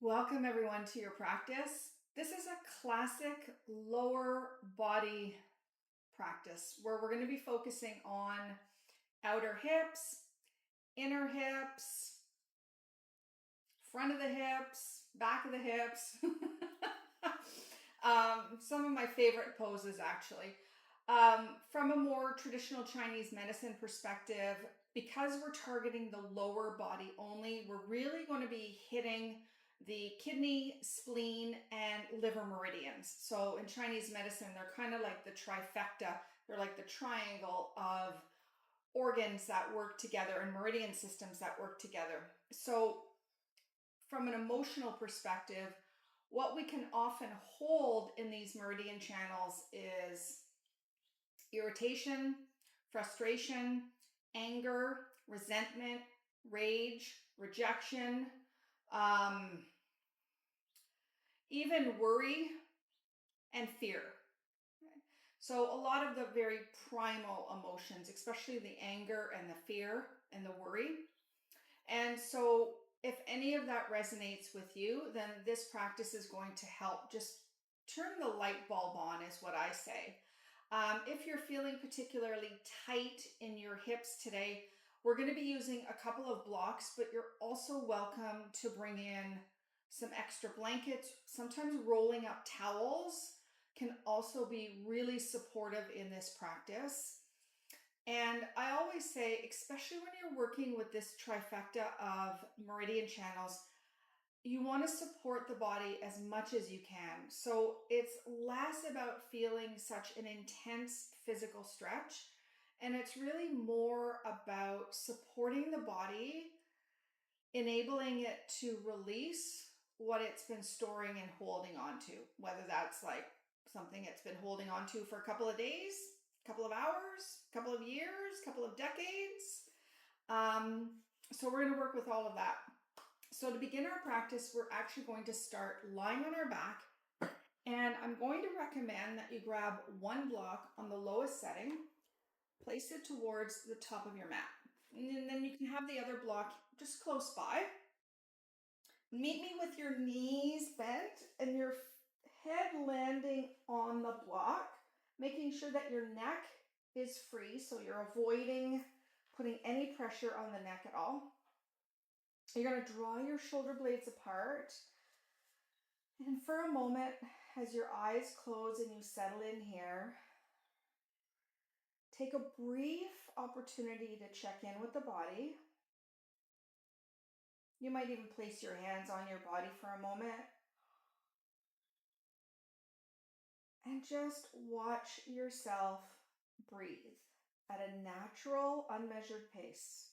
Welcome everyone to your practice. This is a classic lower body practice where we're going to be focusing on outer hips, inner hips, front of the hips, back of the hips. Some of my favorite poses actually. From a more traditional Chinese medicine perspective, because we're targeting the lower body only, we're really going to be hitting the kidney, spleen, and liver meridians. So in Chinese medicine, they're kind of like the trifecta. They're like the triangle of organs that work together and meridian systems that work together. So from an emotional perspective, what we can often hold in these meridian channels is irritation, frustration, anger, resentment, rage, rejection, um, even worry and fear. So, a lot of the very primal emotions, especially the anger and the fear and the worry. And so, if any of that resonates with you, then this practice is going to help just turn the light bulb on, is what I say. If you're feeling particularly tight in your hips today, we're going to be using a couple of blocks, but you're also welcome to bring in some extra blankets. Sometimes rolling up towels can also be really supportive in this practice. And I always say, especially when you're working with this trifecta of meridian channels, you want to support the body as much as you can. So it's less about feeling such an intense physical stretch, and it's really more about supporting the body, enabling it to release what it's been storing and holding on to, whether that's like something it's been holding on to for a couple of days, a couple of hours, a couple of years, a couple of decades. So we're going to work with all of that. So to begin our practice, we're actually going to start lying on our back, and I'm going to recommend that you grab one block on the lowest setting, place it towards the top of your mat, and then you can have the other block just close by. Meet me with your knees bent and your head landing on the block, making sure that your neck is free, so you're avoiding putting any pressure on the neck at all. You're going to draw your shoulder blades apart. And for a moment, as your eyes close and you settle in here, take a brief opportunity to check in with the body. You might even place your hands on your body for a moment. And just watch yourself breathe at a natural, unmeasured pace.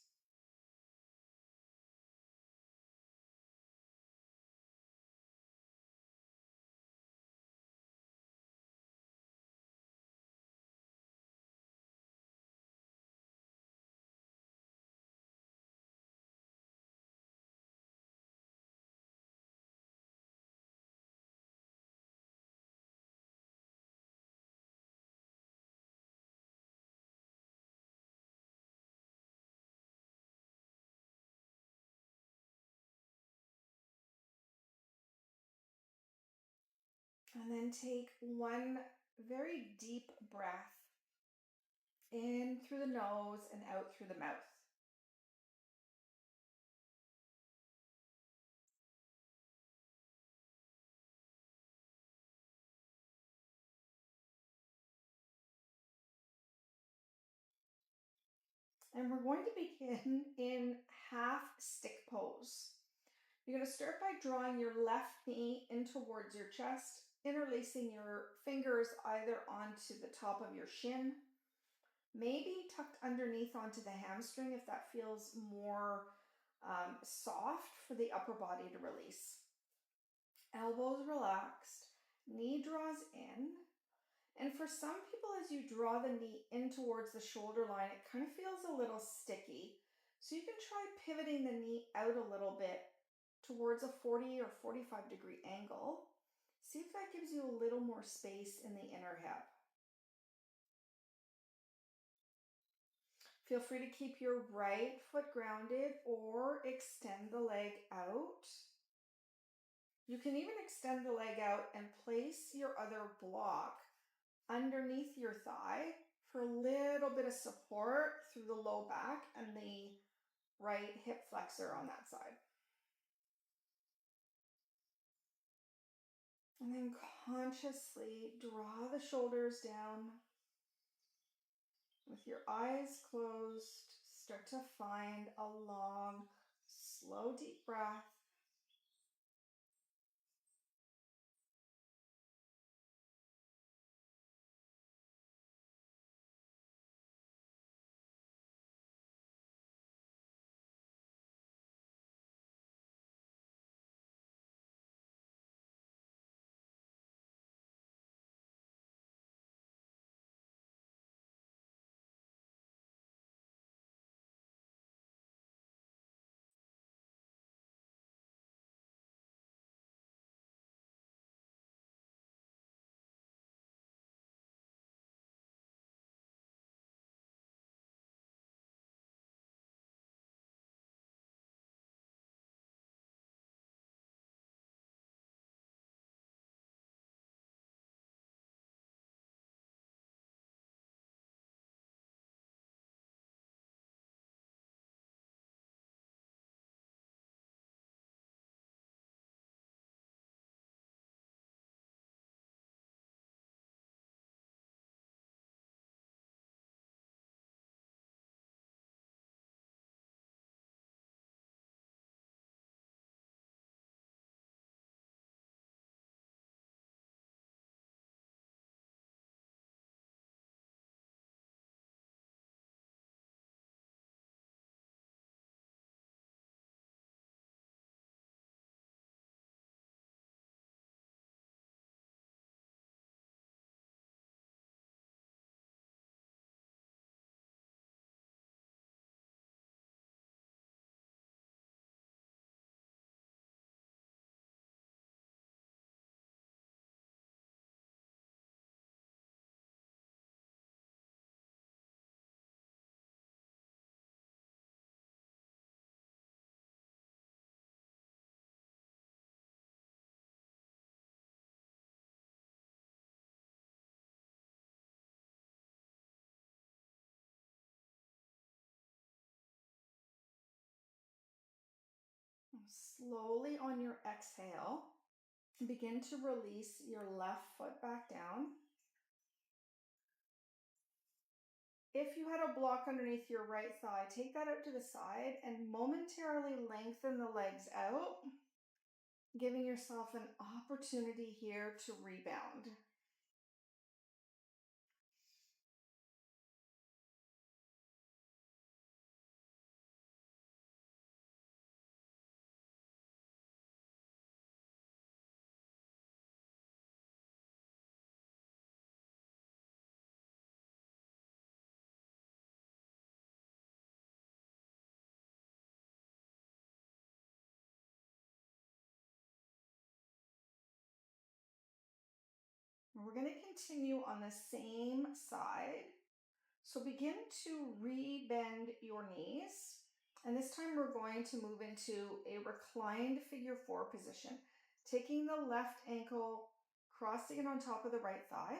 And then take one very deep breath in through the nose and out through the mouth. And we're going to begin in half stick pose. You're going to start by drawing your left knee in towards your chest, interlacing your fingers either onto the top of your shin, maybe tucked underneath onto the hamstring if that feels more soft for the upper body to release. Elbows relaxed, knee draws in. And for some people, as you draw the knee in towards the shoulder line, it kind of feels a little sticky. So you can try pivoting the knee out a little bit towards a 40 or 45-degree angle. See if that gives you a little more space in the inner hip. Feel free to keep your right foot grounded or extend the leg out. You can even extend the leg out and place your other block underneath your thigh for a little bit of support through the low back and the right hip flexor on that side. And then consciously draw the shoulders down. With your eyes closed, start to find a long, slow, deep breath. Slowly on your exhale, begin to release your left foot back down. If you had a block underneath your right thigh, take that out to the side and momentarily lengthen the legs out, giving yourself an opportunity here to rebound. We're going to continue on the same side. So begin to re-bend your knees. And this time we're going to move into a reclined figure four position, taking the left ankle, crossing it on top of the right thigh,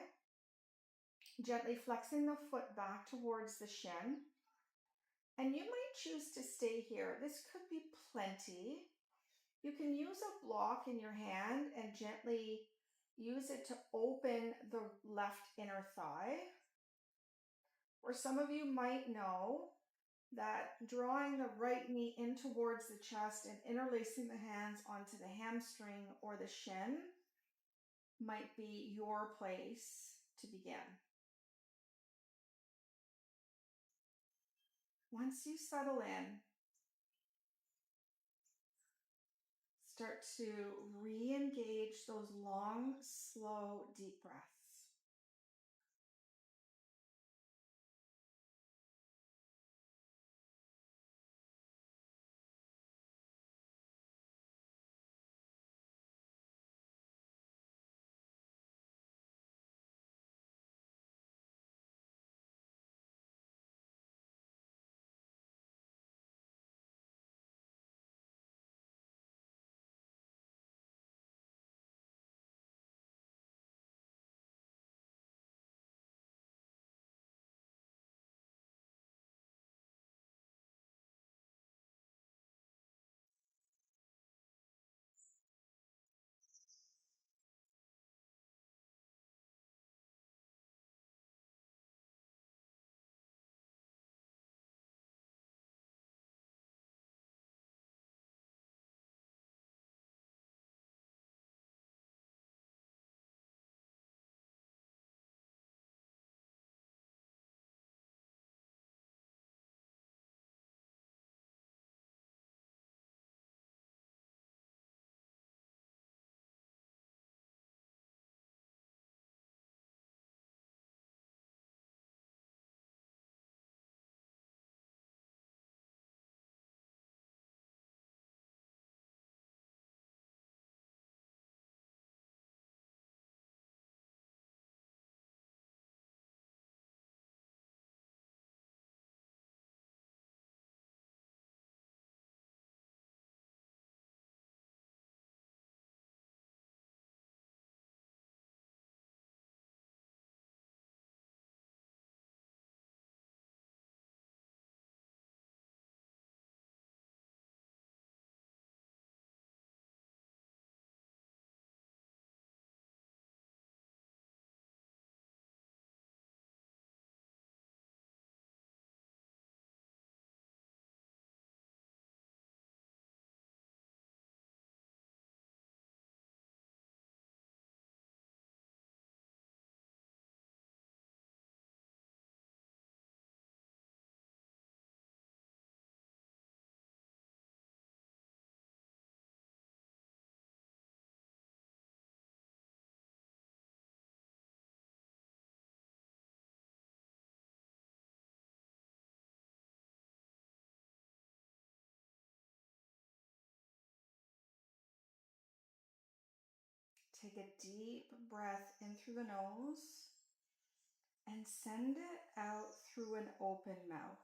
gently flexing the foot back towards the shin. And you might choose to stay here. This could be plenty. You can use a block in your hand and gently use it to open the left inner thigh. Or some of you might know that drawing the right knee in towards the chest and interlacing the hands onto the hamstring or the shin might be your place to begin. Once you settle in, start to re-engage those long, slow, deep breaths. Take a deep breath in through the nose and send it out through an open mouth.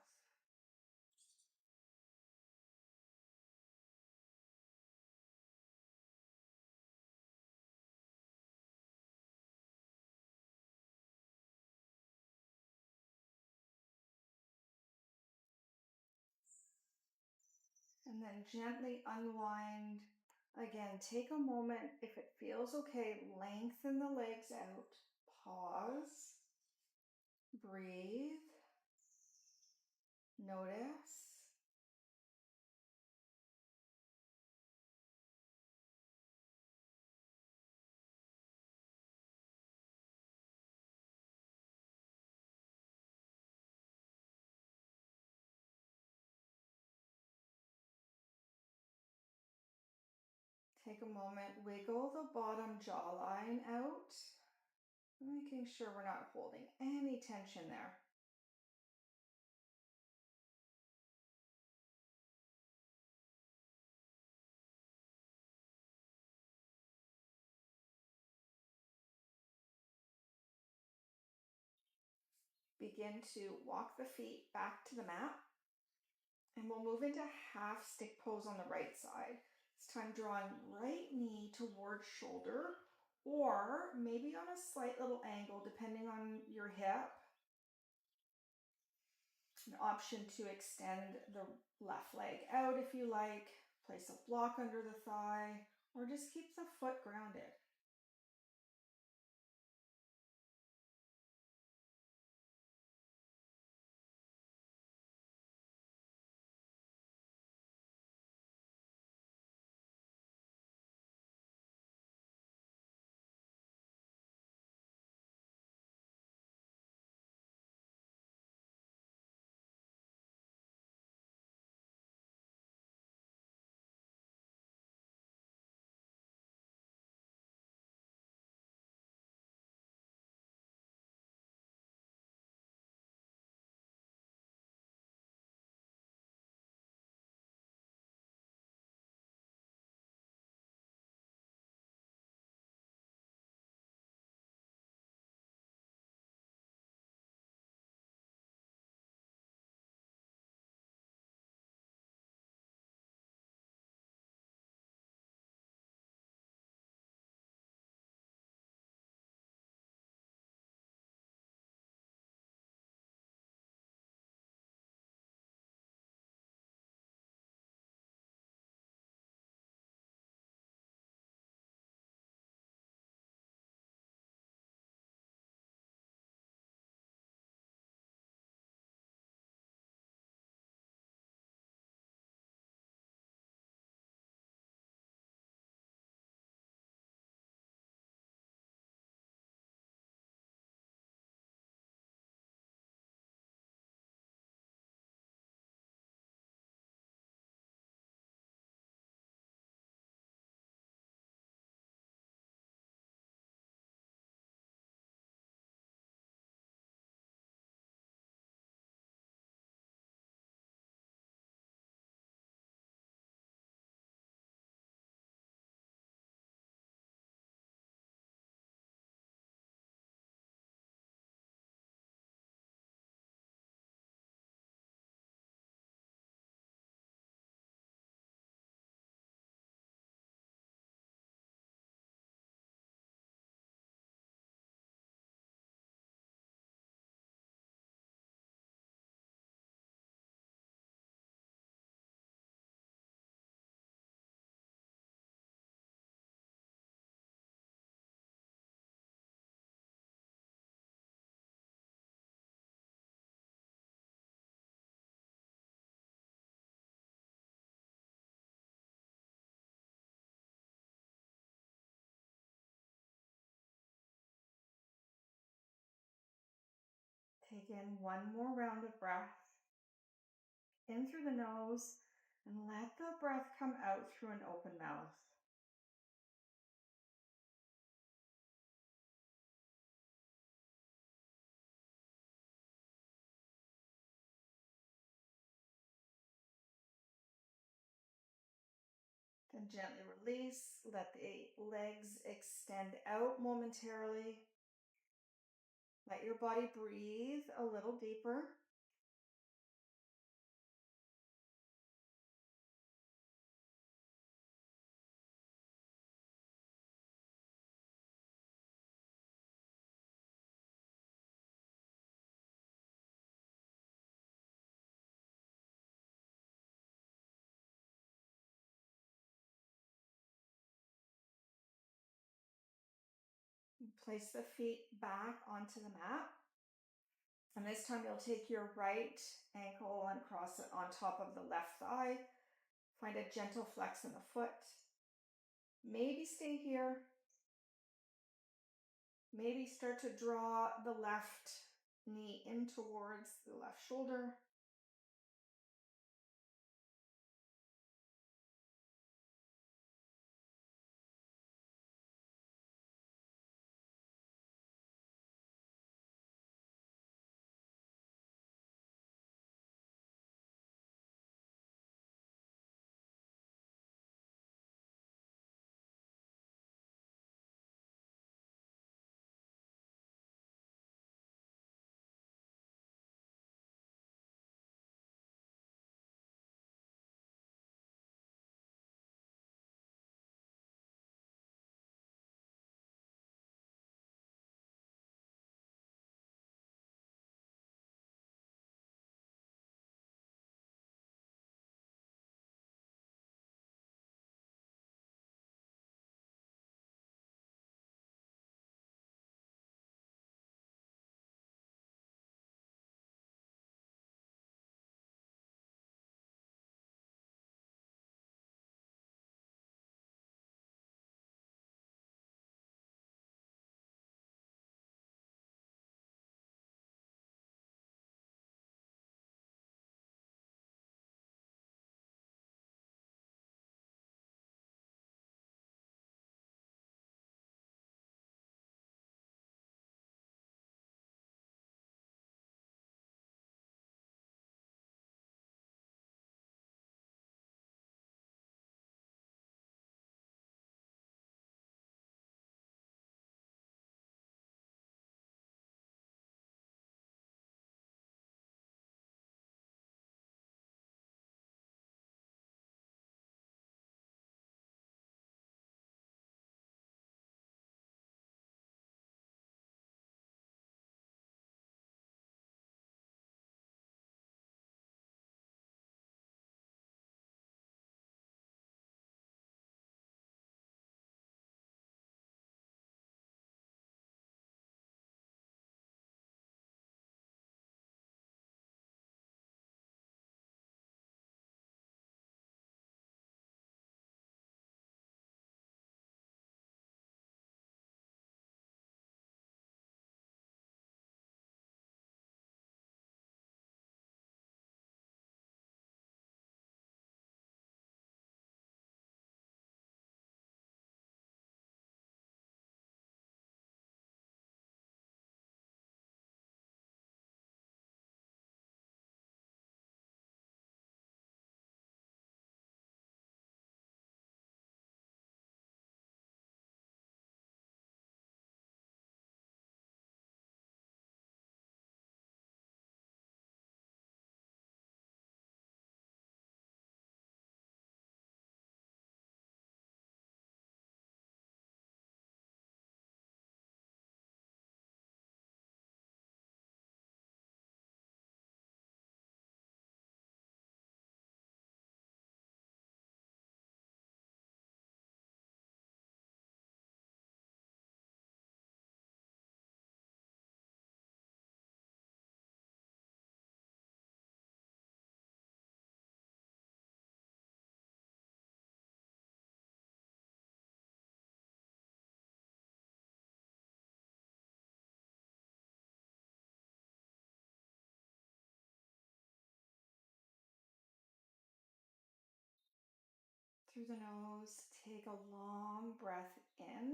And then gently unwind. Again, take a moment. If it feels okay, lengthen the legs out. Pause. Breathe. Notice. Take a moment, wiggle the bottom jawline out, making sure we're not holding any tension there. Begin to walk the feet back to the mat, and we'll move into half stick pose on the right side. This time drawing right knee towards shoulder, or maybe on a slight little angle depending on your hip. An option to extend the left leg out if you like, place a block under the thigh, or just keep the foot grounded. Take in one more round of breath in through the nose and let the breath come out through an open mouth. The And gently release. Let the legs extend out momentarily. Let your body breathe a little deeper. Place the feet back onto the mat. And this time you'll take your right ankle and cross it on top of the left thigh. Find a gentle flex in the foot. Maybe stay here. Maybe start to draw the left knee in towards the left shoulder. Through the nose, take a long breath in.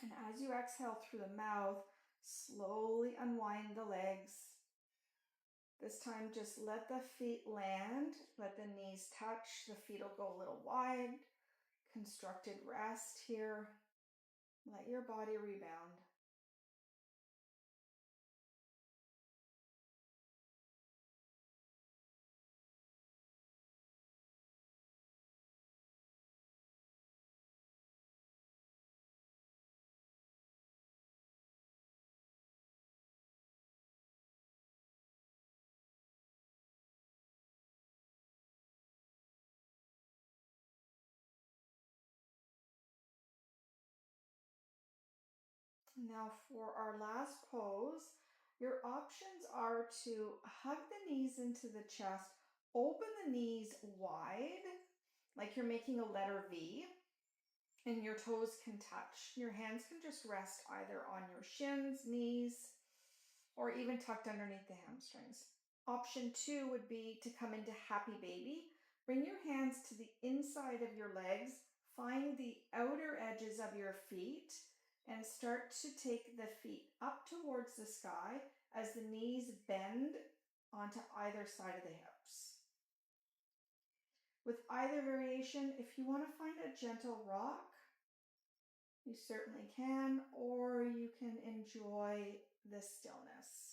And as you exhale through the mouth, slowly unwind the legs. This time, just let the feet land, let the knees touch, the feet will go a little wide. Constructed rest here. Let your body rebound. Now for our last pose, your options are to hug the knees into the chest, open the knees wide, like you're making a letter V, and your toes can touch. Your hands can just rest either on your shins, knees, or even tucked underneath the hamstrings. Option 2 would be to come into happy baby. Bring your hands to the inside of your legs, find the outer edges of your feet, and start to take the feet up towards the sky as the knees bend onto either side of the hips. With either variation, if you want to find a gentle rock, you certainly can, or you can enjoy the stillness.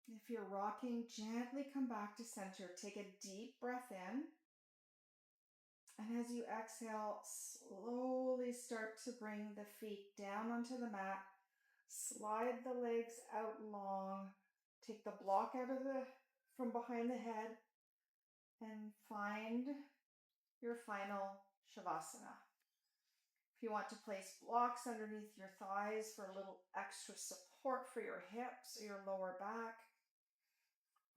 If you're rocking, gently come back to center. Take a deep breath in. And as you exhale, slowly start to bring the feet down onto the mat. Slide the legs out long. Take the block out of from behind the head and find your final Shavasana. If you want to place blocks underneath your thighs for a little extra support for your hips or your lower back,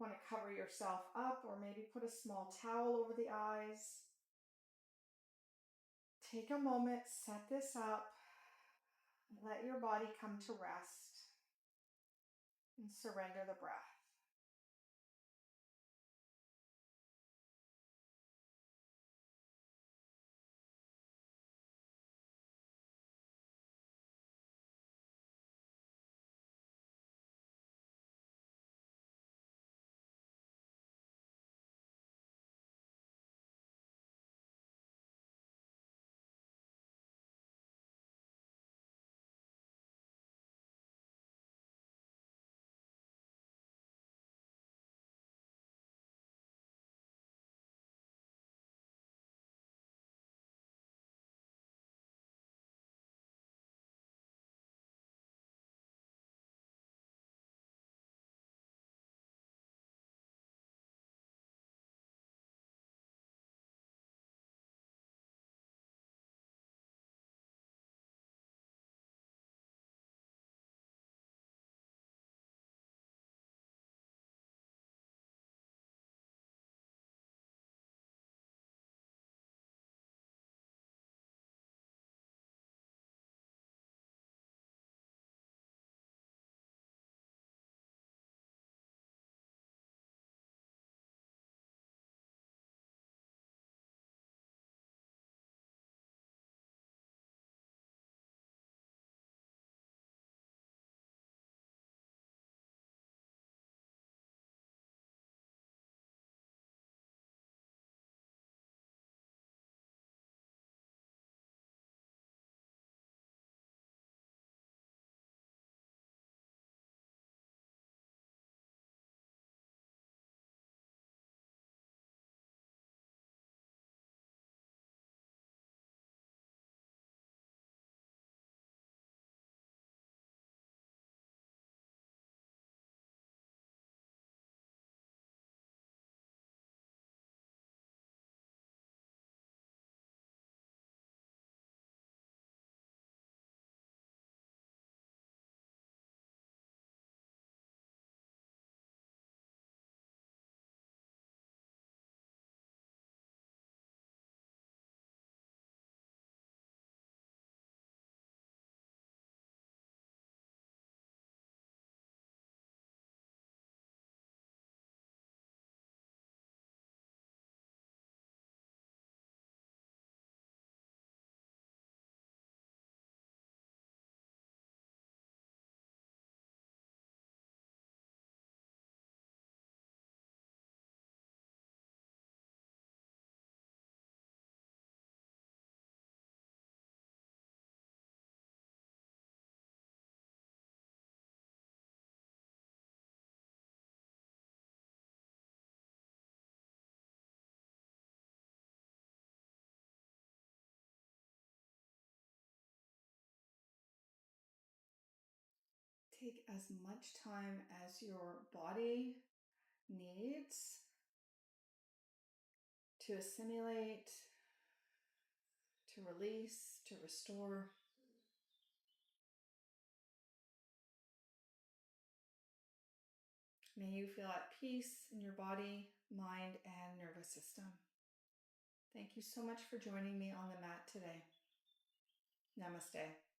want to cover yourself up or maybe put a small towel over the eyes. Take a moment, set this up, let your body come to rest and surrender the breath. take as much time as your body needs to assimilate, to release, to restore. May you feel at peace in your body, mind, and nervous system. Thank you so much for joining me on the mat today. Namaste.